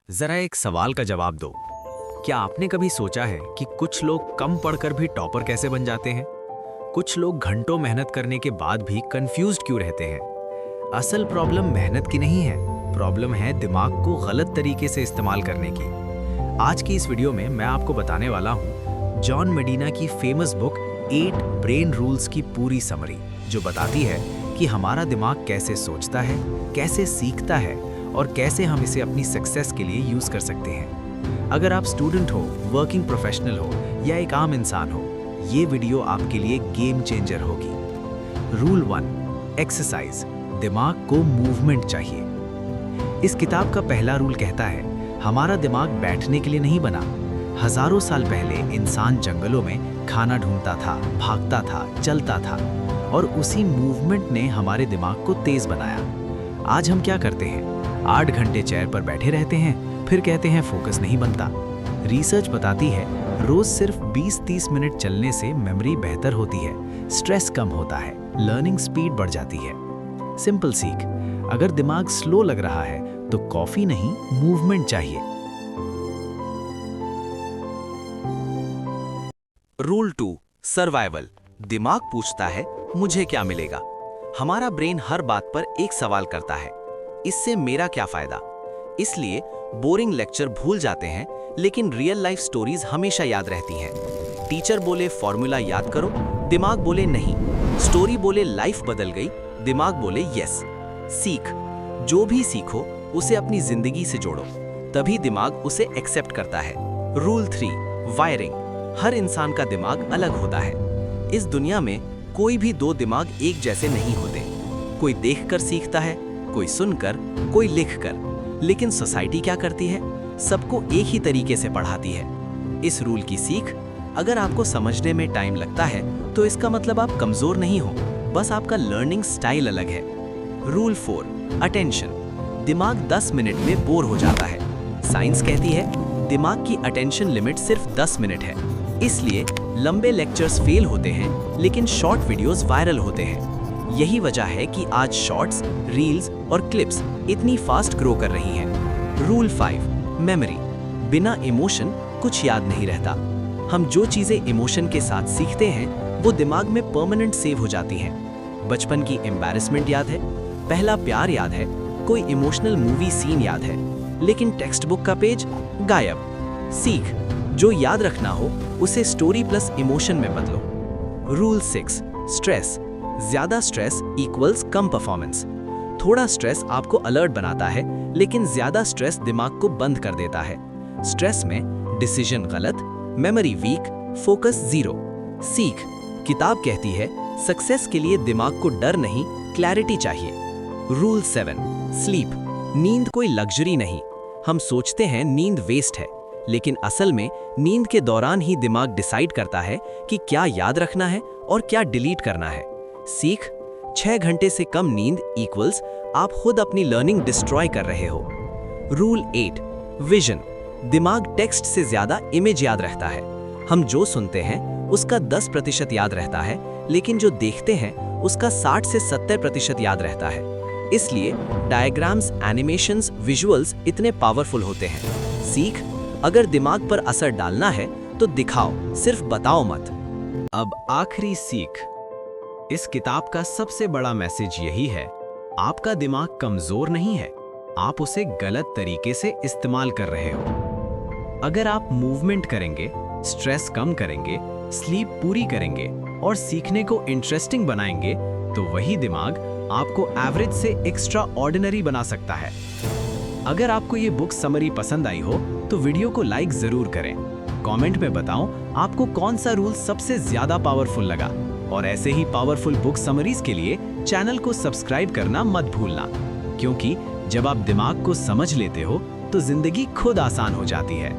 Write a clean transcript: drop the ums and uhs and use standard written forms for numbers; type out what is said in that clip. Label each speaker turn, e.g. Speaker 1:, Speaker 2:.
Speaker 1: जरा एक सवाल का जवाब दो। क्या आपने कभी सोचा है कि कुछ लोग कम पढ़कर भी टॉपर कैसे बन जाते हैं? कुछ लोग घंटों मेहनत करने के बाद भी कंफ्यूज्ड क्यों रहते हैं? असल प्रॉब्लम मेहनत की नहीं है, प्रॉब्लम है दिमाग को गलत तरीके से इस्तेमाल करने की। आज की इस वीडियो में मैं आपको बताने वाला हूँ जॉन मेडिना की फेमस बुक 8 ब्रेन रूल्स की पूरी समरी, जो बताती है कि हमारा दिमाग कैसे सोचता है, कैसे सीखता है और कैसे हम इसे अपनी सक्सेस के लिए यूज कर सकते हैं। अगर आप स्टूडेंट हो, वर्किंग प्रोफेशनल हो या एक आम इंसान हो, ये वीडियो आपके लिए गेम चेंजर होगी। Rule 1, exercise. दिमाग को मूवमेंट चाहिए। इस किताब का पहला रूल कहता है, हमारा दिमाग बैठने के लिए नहीं बना। हजारों साल पहले इंसान जंगलों में खाना ढूंढता था, भागता था, चलता था, और उसी मूवमेंट ने हमारे दिमाग को तेज बनाया। आज हम क्या करते हैं? 8 घंटे चेयर पर बैठे रहते हैं, फिर कहते हैं फोकस नहीं बनता। रिसर्च बताती है रोज सिर्फ 20-30 मिनट चलने से मेमोरी बेहतर होती है, स्ट्रेस कम होता है, लर्निंग स्पीड बढ़ जाती है। सिंपल सीख, अगर दिमाग स्लो लग रहा है तो कॉफी नहीं, मूवमेंट चाहिए।
Speaker 2: Rule 2, survival. दिमाग पूछता है मुझे क्या मिलेगा। हमारा ब्रेन हर बात पर एक सवाल करता है, इससे मेरा क्या फायदा। इसलिए बोरिंग लेक्चर भूल जाते हैं, लेकिन रियल लाइफ स्टोरीज हमेशा याद रहती हैं। टीचर बोले फॉर्मूला याद करो, दिमाग बोले नहीं। स्टोरी बोले लाइफ बदल गई, दिमाग बोले यस। सीख, जो भी सीखो उसे अपनी जिंदगी से जोड़ो, तभी दिमाग उसे एक्सेप्ट करता है। Rule 3, wiring. हर इंसान का दिमाग अलग होता है। इस दुनिया में कोई भी दो दिमाग एक जैसे नहीं होते। कोई देखकर सीखता है, कोई सुनकर, कोई लिखकर। लेकिन सोसाइटी क्या करती है? सबको एक ही तरीके से पढ़ाती है। इस रूल की सीख, अगर आपको समझने में टाइम लगता है तो इसका मतलब आप कमजोर नहीं हो, बस आपका लर्निंग स्टाइल अलग है। Rule 4, attention. दिमाग 10 मिनट में बोर हो जाता है। साइंस कहती है दिमाग की अटेंशन लिमिट सिर्फ 10 मिनट है। इसलिए लंबे लेक्चर्स फेल होते हैं, लेकिन शॉर्ट वीडियोस वायरल होते हैं। यही वजह है कि आज शॉर्ट्स, रील्स और क्लिप्स इतनी फास्ट ग्रो कर रही हैं। Rule 5, memory. बिना इमोशन कुछ याद नहीं रहता। हम जो चीजें इमोशन के साथ सीखते हैं वो दिमाग में परमानेंट सेव हो जाती हैं। बचपन की एम्बैरेसमेंट याद है, पहला प्यार याद है, कोई इमोशनल मूवी सीन याद है, लेकिन टेक्स्ट बुक का पेज गायब। सीख, जो याद रखना हो उसे स्टोरी प्लस इमोशन में बदलो। Rule 6, stress. ज्यादा स्ट्रेस इक्वल्स कम परफॉर्मेंस। थोड़ा स्ट्रेस आपको अलर्ट बनाता है, लेकिन ज्यादा स्ट्रेस दिमाग को बंद कर देता है। स्ट्रेस में डिसीजन गलत, मेमोरी वीक, फोकस जीरो। सीख, किताब कहती है सक्सेस के लिए दिमाग को डर नहीं, क्लैरिटी चाहिए। Rule 7, sleep. नींद कोई लग्जरी नहीं। हम सोचते हैं नींद वेस्ट है, लेकिन असल में नींद के दौरान ही दिमाग डिसाइड करता है कि क्या याद रखना है और क्या डिलीट करना है। सीख, 6 घंटे से कम नींद इक्वल्स आप खुद अपनी लर्निंग डिस्ट्रॉय कर रहे हो। Rule 8, vision. दिमाग टेक्स्ट से ज्यादा इमेज याद रखता है। हम जो सुनते हैं उसका 10% याद रहता है, लेकिन जो देखते हैं उसका 60 से 70% याद रहता है। इसलिए डायग्राम्स, एनिमेशंस, विजुअल्स इतने पावरफुल होते हैं। सीख, अगर दिमाग पर असर डालना है तो दिखाओ, सिर्फ बताओ मत।
Speaker 1: अब आखिरी सीख। इस किताब का सबसे बड़ा मैसेज यही है, आपका दिमाग कमजोर नहीं है, आप उसे गलत तरीके से इस्तेमाल कर रहे हो। अगर आप मूवमेंट करेंगे, स्ट्रेस कम करेंगे, स्लीप पूरी करेंगे और सीखने को इंटरेस्टिंग बनाएंगे, तो वही दिमाग आपको एवरेज से एक्स्ट्रा ऑर्डिनरी बना सकता है। अगर आपको ये बुक समरी पसंद आई हो तो वीडियो को लाइक जरूर करें। कमेंट में बताओ आपको कौन सा रूल सबसे ज्यादा पावरफुल लगा, और ऐसे ही पावरफुल बुक समरीज के लिए चैनल को सब्सक्राइब करना मत भूलना, क्योंकि जब आप दिमाग को समझ लेते हो तो जिंदगी खुद आसान हो जाती है।